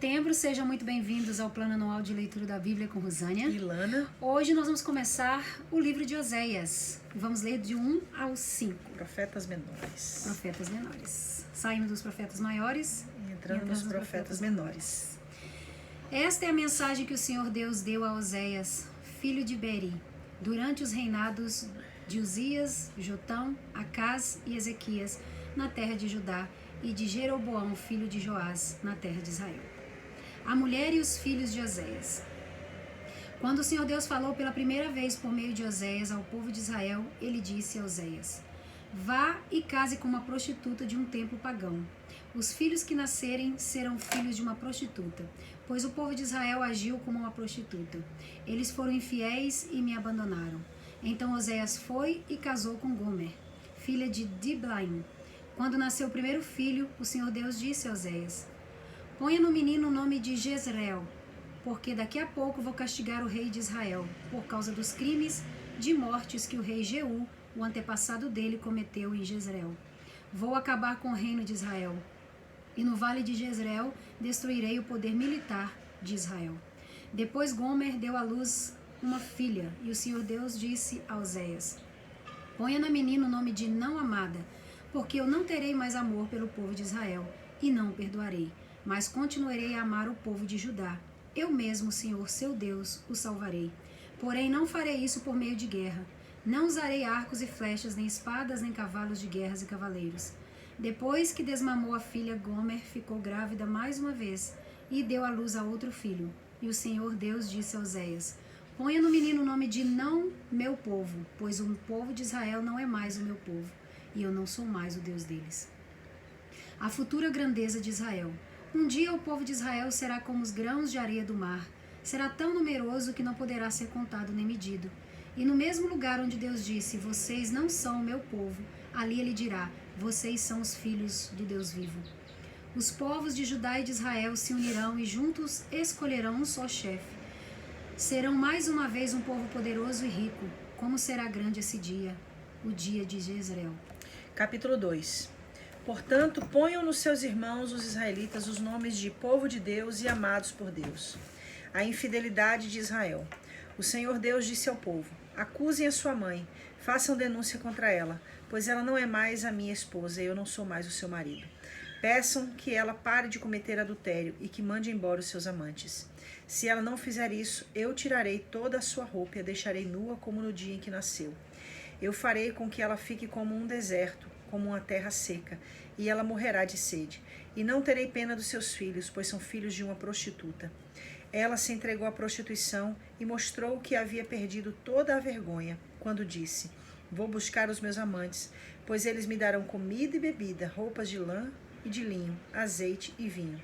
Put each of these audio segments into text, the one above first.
setembro, sejam muito bem-vindos ao Plano Anual de Leitura da Bíblia com Rosânia e Lana. Hoje nós vamos começar o livro de Oséias. Vamos ler de 1 ao 5. Profetas menores. Profetas menores. Saindo dos profetas maiores e entrando nos profetas menores. Esta é a mensagem que o Senhor Deus deu a Oséias, filho de Beri, durante os reinados de Uzias, Jotão, Acaz e Ezequias, na terra de Judá, e de Jeroboão, filho de Joás, na terra de Israel. A mulher e os filhos de Oséias. Quando o Senhor Deus falou pela primeira vez por meio de Oséias ao povo de Israel, ele disse a Oséias: vá e case com uma prostituta de um templo pagão. Os filhos que nascerem serão filhos de uma prostituta, pois o povo de Israel agiu como uma prostituta. Eles foram infiéis e me abandonaram. Então Oséias foi e casou com Gomer, filha de Diblaim. Quando nasceu o primeiro filho, o Senhor Deus disse a Oséias: ponha no menino o nome de Jezreel, porque daqui a pouco vou castigar o rei de Israel, por causa dos crimes de mortes que o rei Jeú, o antepassado dele, cometeu em Jezreel. Vou acabar com o reino de Israel, e no vale de Jezreel destruirei o poder militar de Israel. Depois Gomer deu à luz uma filha, e o Senhor Deus disse a Oséias: ponha na menina o nome de não amada, porque eu não terei mais amor pelo povo de Israel, e não o perdoarei, mas continuarei a amar o povo de Judá. Eu mesmo, Senhor, seu Deus, o salvarei. Porém, não farei isso por meio de guerra. Não usarei arcos e flechas, nem espadas, nem cavalos de guerras e cavaleiros. Depois que desmamou a filha, Gomer ficou grávida mais uma vez, e deu à luz a outro filho. E o Senhor Deus disse a Oséias: ponha no menino o nome de não meu povo, pois o povo de Israel não é mais o meu povo, e eu não sou mais o Deus deles. A futura grandeza de Israel. Um dia o povo de Israel será como os grãos de areia do mar. Será tão numeroso que não poderá ser contado nem medido. E no mesmo lugar onde Deus disse: vocês não são o meu povo, ali ele dirá: vocês são os filhos do Deus vivo. Os povos de Judá e de Israel se unirão e juntos escolherão um só chefe. Serão mais uma vez um povo poderoso e rico. Como será grande esse dia, o dia de Jezreel. Capítulo 2. Portanto, ponham nos seus irmãos, os israelitas, os nomes de povo de Deus e amados por Deus. A infidelidade de Israel. O Senhor Deus disse ao povo: acusem a sua mãe, façam denúncia contra ela, pois ela não é mais a minha esposa e eu não sou mais o seu marido. Peçam que ela pare de cometer adultério e que mande embora os seus amantes. Se ela não fizer isso, eu tirarei toda a sua roupa e a deixarei nua como no dia em que nasceu. Eu farei com que ela fique como um deserto, como uma terra seca, e ela morrerá de sede. E não terei pena dos seus filhos, pois são filhos de uma prostituta. Ela se entregou à prostituição e mostrou que havia perdido toda a vergonha, quando disse: vou buscar os meus amantes, pois eles me darão comida e bebida, roupas de lã e de linho, azeite e vinho.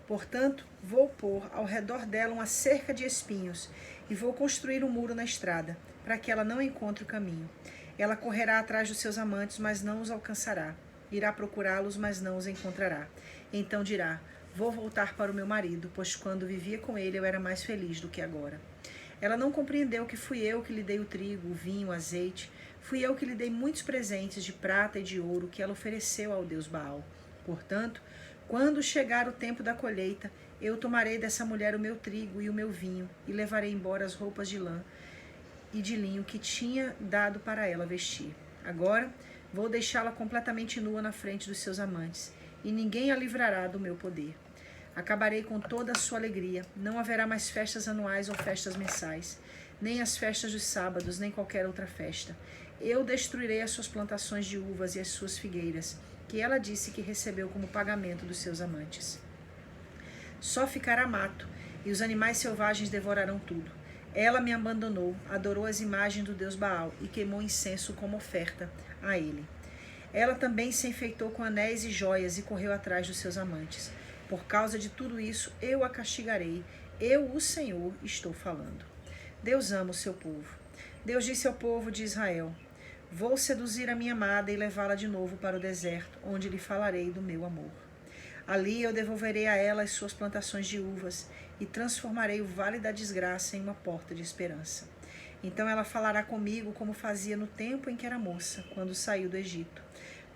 Portanto, vou pôr ao redor dela uma cerca de espinhos, e vou construir um muro na estrada, para que ela não encontre o caminho. Ela correrá atrás dos seus amantes, mas não os alcançará. Irá procurá-los, mas não os encontrará. Então dirá: vou voltar para o meu marido, pois quando vivia com ele eu era mais feliz do que agora. Ela não compreendeu que fui eu que lhe dei o trigo, o vinho, o azeite. Fui eu que lhe dei muitos presentes de prata e de ouro que ela ofereceu ao deus Baal. Portanto, quando chegar o tempo da colheita, eu tomarei dessa mulher o meu trigo e o meu vinho, e levarei embora as roupas de lã e de linho que tinha dado para ela vestir. Agora vou deixá-la completamente nua na frente dos seus amantes, e ninguém a livrará do meu poder. Acabarei com toda a sua alegria. Não haverá mais festas anuais ou festas mensais, nem as festas dos sábados, nem qualquer outra festa. Eu destruirei as suas plantações de uvas e as suas figueiras, que ela disse que recebeu como pagamento dos seus amantes. Só ficará mato, e os animais selvagens devorarão tudo. Ela me abandonou, adorou as imagens do deus Baal e queimou incenso como oferta a ele. Ela também se enfeitou com anéis e joias e correu atrás dos seus amantes. Por causa de tudo isso, eu a castigarei. Eu, o Senhor, estou falando. Deus ama o seu povo. Deus disse ao povo de Israel: vou seduzir a minha amada e levá-la de novo para o deserto, onde lhe falarei do meu amor. Ali eu devolverei a ela as suas plantações de uvas e transformarei o vale da desgraça em uma porta de esperança. Então ela falará comigo como fazia no tempo em que era moça, quando saiu do Egito.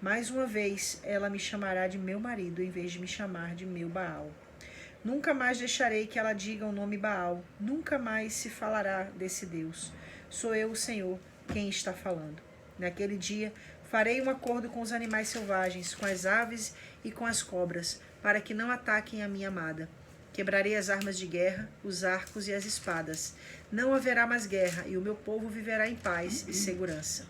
Mais uma vez ela me chamará de meu marido em vez de me chamar de meu Baal. Nunca mais deixarei que ela diga o nome Baal. Nunca mais se falará desse Deus. Sou eu, o Senhor, quem está falando. Naquele dia, farei um acordo com os animais selvagens, com as aves e com as cobras, para que não ataquem a minha amada. Quebrarei as armas de guerra, os arcos e as espadas. Não haverá mais guerra, e o meu povo viverá em paz e segurança.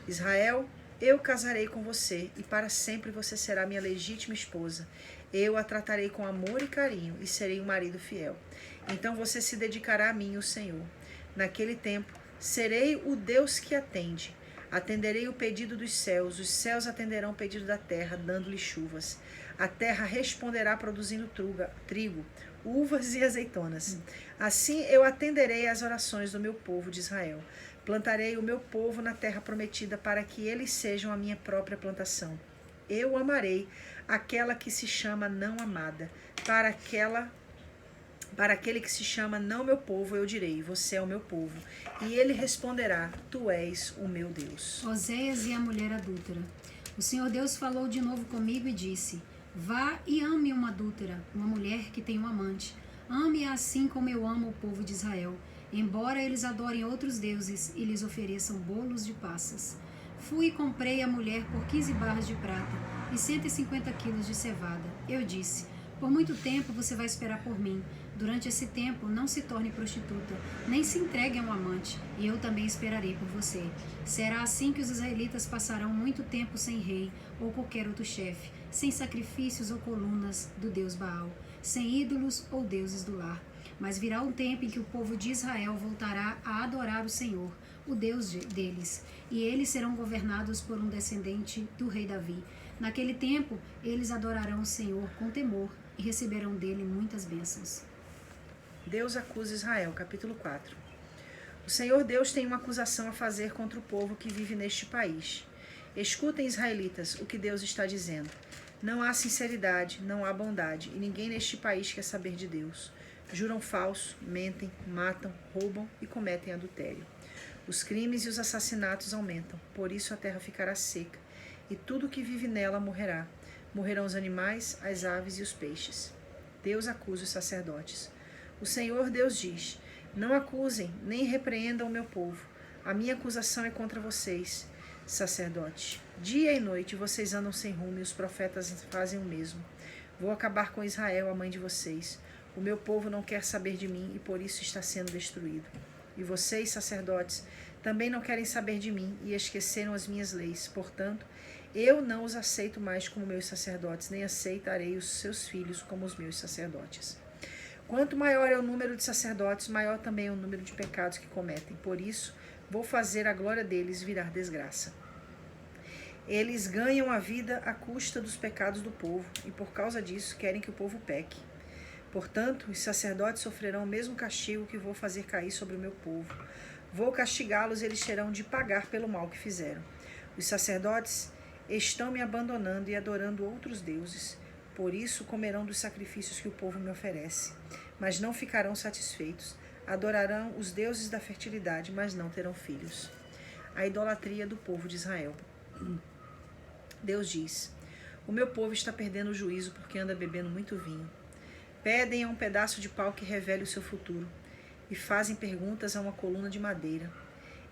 Israel, eu casarei com você, e para sempre você será minha legítima esposa. Eu a tratarei com amor e carinho, e serei um marido fiel. Então você se dedicará a mim, o Senhor. Naquele tempo, serei o Deus que atende. Atenderei o pedido dos céus, os céus atenderão o pedido da terra, dando-lhe chuvas. A terra responderá produzindo trigo, uvas e azeitonas. Assim eu atenderei às orações do meu povo de Israel. Plantarei o meu povo na terra prometida para que eles sejam a minha própria plantação. Eu amarei aquela que se chama não amada. Para aquele que se chama não meu povo, eu direi, você é o meu povo. E ele responderá, tu és o meu Deus. Oséias e a mulher adúltera. O Senhor Deus falou de novo comigo e disse: vá e ame uma adúltera, uma mulher que tem um amante. Ame-a assim como eu amo o povo de Israel, embora eles adorem outros deuses e lhes ofereçam bolos de passas. Fui e comprei a mulher por 15 barras de prata e 150 quilos de cevada. Eu disse: por muito tempo você vai esperar por mim. Durante esse tempo, não se torne prostituta, nem se entregue a um amante, e eu também esperarei por você. Será assim que os israelitas passarão muito tempo sem rei ou qualquer outro chefe, sem sacrifícios ou colunas do deus Baal, sem ídolos ou deuses do lar. Mas virá um tempo em que o povo de Israel voltará a adorar o Senhor, o Deus deles, e eles serão governados por um descendente do rei Davi. Naquele tempo, eles adorarão o Senhor com temor e receberão dele muitas bênçãos. Deus acusa Israel, capítulo 4. O Senhor Deus tem uma acusação a fazer contra o povo que vive neste país. Escutem, israelitas, o que Deus está dizendo. Não há sinceridade, não há bondade, e ninguém neste país quer saber de Deus. Juram falso, mentem, matam, roubam e cometem adultério. Os crimes e os assassinatos aumentam, por isso a terra ficará seca, e tudo que vive nela morrerá. Morrerão os animais, as aves e os peixes. Deus acusa os sacerdotes. O Senhor Deus diz: não acusem, nem repreendam o meu povo. A minha acusação é contra vocês, sacerdotes. Dia e noite vocês andam sem rumo e os profetas fazem o mesmo. Vou acabar com Israel, a mãe de vocês. O meu povo não quer saber de mim e por isso está sendo destruído. E vocês, sacerdotes, também não querem saber de mim e esqueceram as minhas leis. Portanto, eu não os aceito mais como meus sacerdotes, nem aceitarei os seus filhos como os meus sacerdotes. Quanto maior é o número de sacerdotes, maior também é o número de pecados que cometem. Por isso, vou fazer a glória deles virar desgraça. Eles ganham a vida à custa dos pecados do povo, e por causa disso querem que o povo peque. Portanto, os sacerdotes sofrerão o mesmo castigo que vou fazer cair sobre o meu povo. Vou castigá-los e eles terão de pagar pelo mal que fizeram. Os sacerdotes estão me abandonando e adorando outros deuses. Por isso comerão dos sacrifícios que o povo me oferece. Mas não ficarão satisfeitos. Adorarão os deuses da fertilidade, mas não terão filhos. A idolatria do povo de Israel. Deus diz: o meu povo está perdendo o juízo porque anda bebendo muito vinho. Pedem a um pedaço de pau que revele o seu futuro, e fazem perguntas a uma coluna de madeira.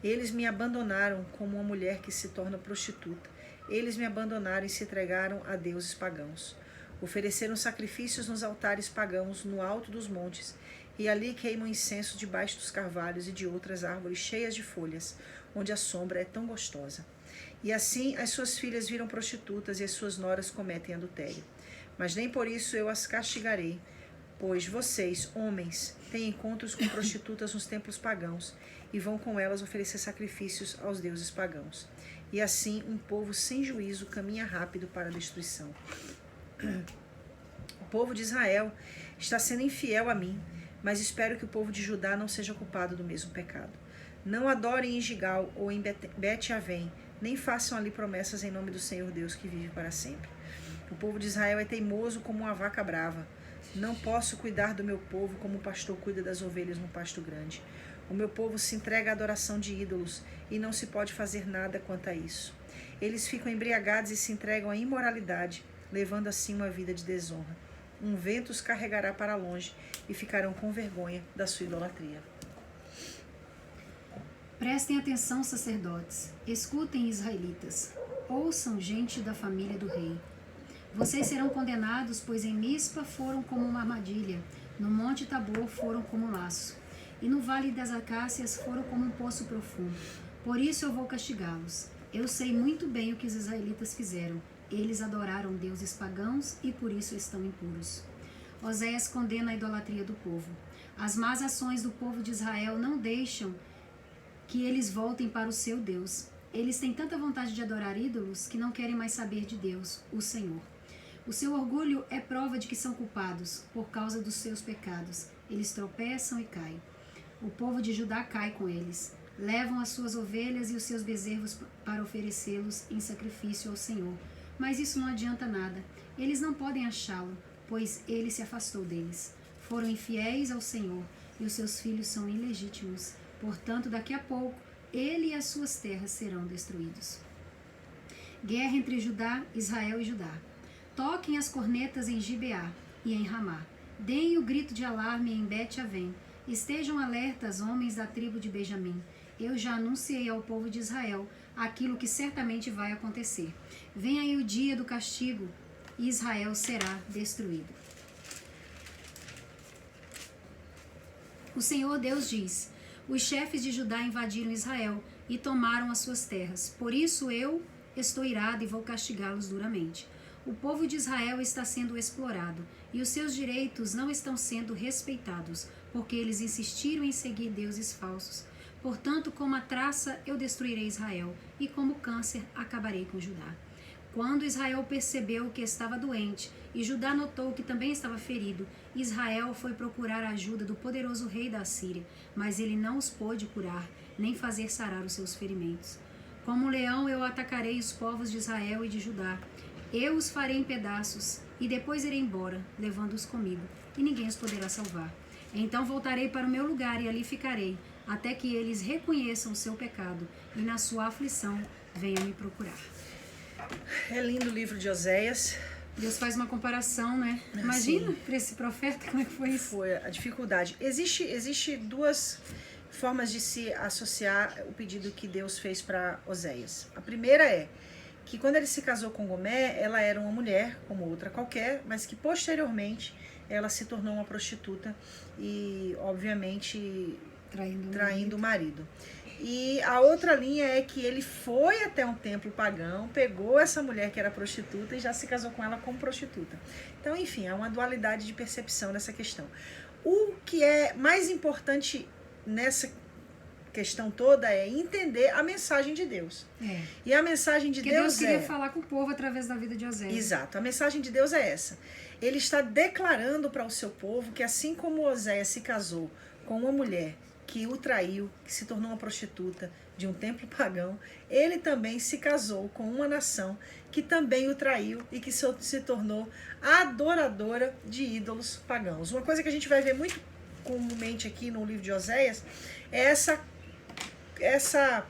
Eles me abandonaram como uma mulher que se torna prostituta. Eles me abandonaram e se entregaram a deuses pagãos. Ofereceram sacrifícios nos altares pagãos, no alto dos montes, e ali queimam incenso debaixo dos carvalhos e de outras árvores cheias de folhas, onde a sombra é tão gostosa. E assim as suas filhas viram prostitutas e as suas noras cometem adultério. Mas nem por isso eu as castigarei, pois vocês, homens, têm encontros com prostitutas nos templos pagãos e vão com elas oferecer sacrifícios aos deuses pagãos. E assim um povo sem juízo caminha rápido para a destruição. O povo de Israel está sendo infiel a mim, mas espero que o povo de Judá não seja culpado do mesmo pecado. Não adorem em Gigal ou em Bet-Avém, nem façam ali promessas em nome do Senhor Deus que vive para sempre. O povo de Israel é teimoso como uma vaca brava. Não posso cuidar do meu povo como o pastor cuida das ovelhas no pasto grande. O meu povo se entrega à adoração de ídolos e não se pode fazer nada quanto a isso. Eles ficam embriagados e se entregam à imoralidade, levando assim uma vida de desonra. um vento os carregará para longe e ficarão com vergonha da sua idolatria. Prestem atenção, sacerdotes. Escutem, israelitas. Ouçam, gente da família do rei. Vocês serão condenados, pois em Mispa foram como uma armadilha, no Monte Tabor foram como um laço, e no Vale das Acácias foram como um poço profundo. Por isso eu vou castigá-los. Eu sei muito bem o que os israelitas fizeram. Eles adoraram deuses pagãos e por isso estão impuros. Oséias condena a idolatria do povo. As más ações do povo de Israel não deixam que eles voltem para o seu Deus. Eles têm tanta vontade de adorar ídolos que não querem mais saber de Deus, o Senhor. O seu orgulho é prova de que são culpados por causa dos seus pecados. Eles tropeçam e caem. O povo de Judá cai com eles. Levam as suas ovelhas e os seus bezerros para oferecê-los em sacrifício ao Senhor. Mas isso não adianta nada. Eles não podem achá-lo, pois ele se afastou deles. Foram infiéis ao Senhor e os seus filhos são ilegítimos. Portanto, daqui a pouco, ele e as suas terras serão destruídos. Guerra entre Judá, Israel e Judá. Toquem as cornetas em Gibeá e em Ramá. Deem o grito de alarme em Bet-Avém. Estejam alertas, homens da tribo de Benjamim. Eu já anunciei ao povo de Israel aquilo que certamente vai acontecer. Vem aí o dia do castigo e Israel será destruído. O Senhor Deus diz: os chefes de Judá invadiram Israel e tomaram as suas terras. Por isso eu estou irado e vou castigá-los duramente. O povo de Israel está sendo explorado e os seus direitos não estão sendo respeitados, porque eles insistiram em seguir deuses falsos. Portanto, como a traça, eu destruirei Israel, e como câncer, acabarei com Judá. Quando Israel percebeu que estava doente, e Judá notou que também estava ferido, Israel foi procurar a ajuda do poderoso rei da Assíria, mas ele não os pôde curar, nem fazer sarar os seus ferimentos. Como um leão, eu atacarei os povos de Israel e de Judá. Eu os farei em pedaços, e depois irei embora, levando-os comigo, e ninguém os poderá salvar. Então voltarei para o meu lugar e ali ficarei, até que eles reconheçam o seu pecado e na sua aflição venham me procurar. É lindo o livro de Oséias. Deus faz uma comparação, né? Imagina para esse profeta como é que foi isso. Foi a dificuldade. Existe duas formas de se associar o pedido que Deus fez para Oséias. A primeira é que quando ele se casou com Gomé, ela era uma mulher como outra qualquer, mas que posteriormente ela se tornou uma prostituta e, obviamente, traindo o marido. E a outra linha é que ele foi até um templo pagão, pegou essa mulher que era prostituta e já se casou com ela como prostituta. Então, enfim, há uma dualidade de percepção nessa questão. O que é mais importante nessa questão toda é entender a mensagem de Deus. E a mensagem de Deus queria falar com o povo através da vida de Oséias. Exato. A mensagem de Deus é essa. Ele está declarando para o seu povo que assim como Oséias se casou com uma mulher que o traiu, que se tornou uma prostituta de um templo pagão, ele também se casou com uma nação que também o traiu e que se tornou adoradora de ídolos pagãos. Uma coisa que a gente vai ver muito comumente aqui no livro de Oséias é essa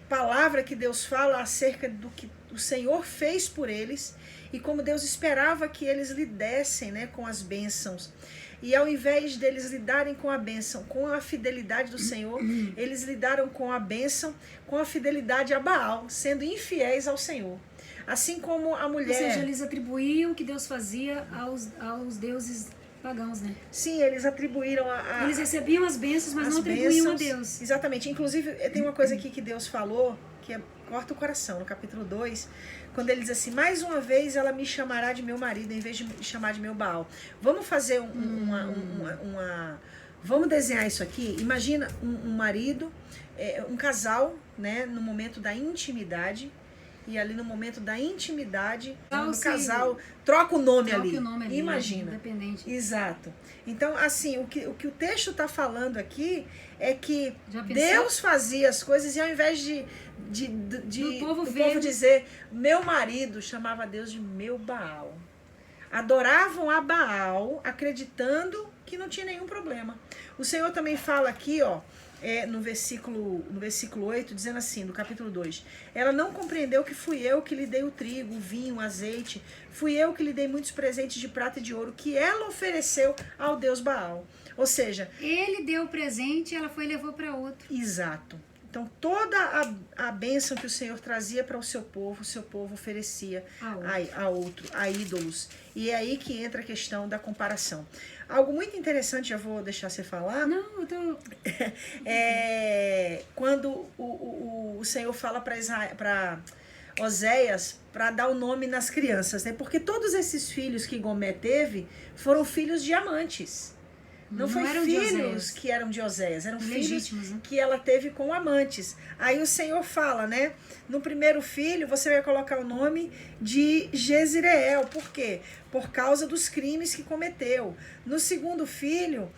palavra que Deus fala acerca do que o Senhor fez por eles e como Deus esperava que eles lidassem, né, com as bênçãos. E ao invés deles lidarem com a bênção, com a fidelidade do Senhor, eles lidaram com a bênção, com a fidelidade a Baal, sendo infiéis ao Senhor. Assim como a mulher... Ou seja, eles atribuíam o que Deus fazia aos deuses pagãos, né? Sim, eles atribuíram eles recebiam as bênçãos, mas não atribuíam a Deus. Exatamente. Inclusive, tem uma coisa aqui que Deus falou, que corta o coração, no capítulo 2, quando ele diz assim: mais uma vez ela me chamará de meu marido em vez de me chamar de meu Baal. Vamos fazer vamos desenhar isso aqui. Imagina um marido, um casal, né, no momento da intimidade. E ali no momento da intimidade, o casal troca o nome ali. Imagina. Independente. Exato. Então, assim, o que o texto está falando aqui é que Deus fazia as coisas e ao invés do povo dizer meu marido, chamava Deus de meu Baal. Adoravam a Baal, acreditando que não tinha nenhum problema. O Senhor também fala aqui, ó, no versículo 8, dizendo assim, no capítulo 2, ela não compreendeu que fui eu que lhe dei o trigo, o vinho, o azeite, fui eu que lhe dei muitos presentes de prata e de ouro, que ela ofereceu ao Deus Baal. Ou seja... Ele deu o presente e ela foi e levou para outro. Exato. Então, toda a bênção que o Senhor trazia para o seu povo oferecia a outro, a ídolos. E é aí que entra a questão da comparação. Algo muito interessante, já vou deixar você falar. Não, eu tô... Quando o Senhor fala para Oséias para dar o nome nas crianças, né? Porque todos esses filhos que Gomé teve foram filhos de amantes. Não foi filhos que eram de Oséias, eram filhos que ela teve com amantes. Aí o Senhor fala, né? No primeiro filho, você vai colocar o nome de Jezreel. Por quê? Por causa dos crimes que cometeu. No segundo filho,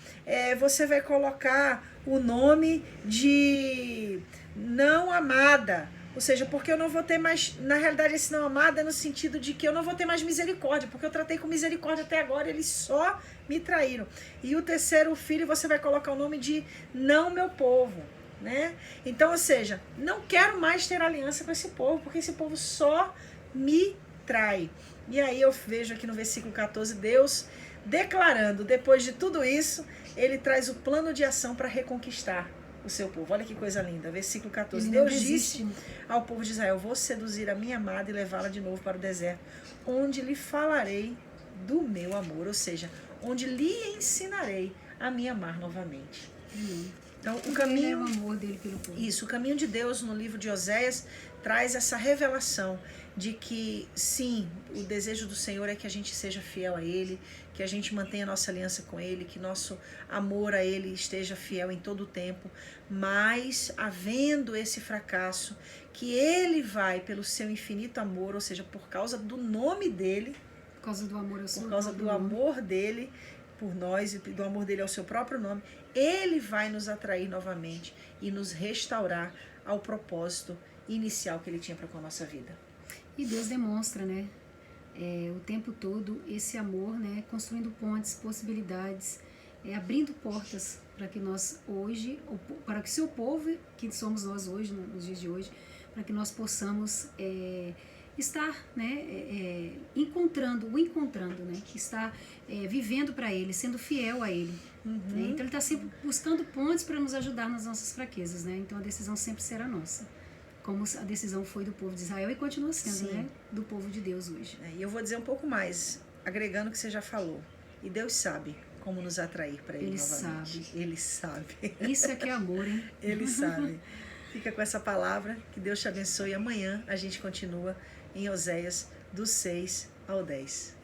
você vai colocar o nome de não amada. Ou seja, porque eu não vou ter mais... Na realidade, esse não amado é no sentido de que eu não vou ter mais misericórdia, porque eu tratei com misericórdia até agora, eles só me traíram. E o terceiro filho, você vai colocar o nome de não meu povo, né? Então, ou seja, não quero mais ter aliança com esse povo, porque esse povo só me trai. E aí eu vejo aqui no versículo 14, Deus declarando, depois de tudo isso, ele traz o plano de ação para reconquistar o seu povo. Olha que coisa linda. Versículo 14. Deus disse ao povo de Israel, vou seduzir a minha amada e levá-la de novo para o deserto, onde lhe falarei do meu amor, ou seja, onde lhe ensinarei a me amar novamente. Então, o caminho, o amor dele pelo povo. Isso, o caminho de Deus no livro de Oséias traz essa revelação de que, sim, o desejo do Senhor é que a gente seja fiel a Ele, que a gente mantenha a nossa aliança com Ele, que nosso amor a Ele esteja fiel em todo o tempo, mas, havendo esse fracasso, que Ele vai, pelo seu infinito amor, ou seja, por causa do nome dEle, por causa do amor ao seu por causa do amor dEle por nós e do amor dEle ao seu próprio nome, Ele vai nos atrair novamente e nos restaurar ao propósito inicial que Ele tinha para com a nossa vida. E Deus demonstra, né, o tempo todo esse amor, né, construindo pontes, possibilidades, abrindo portas para que nós hoje, para que o seu povo, que somos nós hoje, nos dias de hoje, para que nós possamos estar, né, encontrando, né, estar vivendo para Ele, sendo fiel a Ele. Né? Então Ele está sempre buscando pontes para nos ajudar nas nossas fraquezas, né? Então a decisão sempre será nossa, como a decisão foi do povo de Israel e continua sendo, né, do povo de Deus hoje. E eu vou dizer um pouco mais, agregando o que você já falou. E Deus sabe como nos atrair para Ele novamente. Ele sabe. Isso é que é amor, hein? Ele sabe. Fica com essa palavra, que Deus te abençoe. Amanhã a gente continua em Oséias, do 6 ao 10.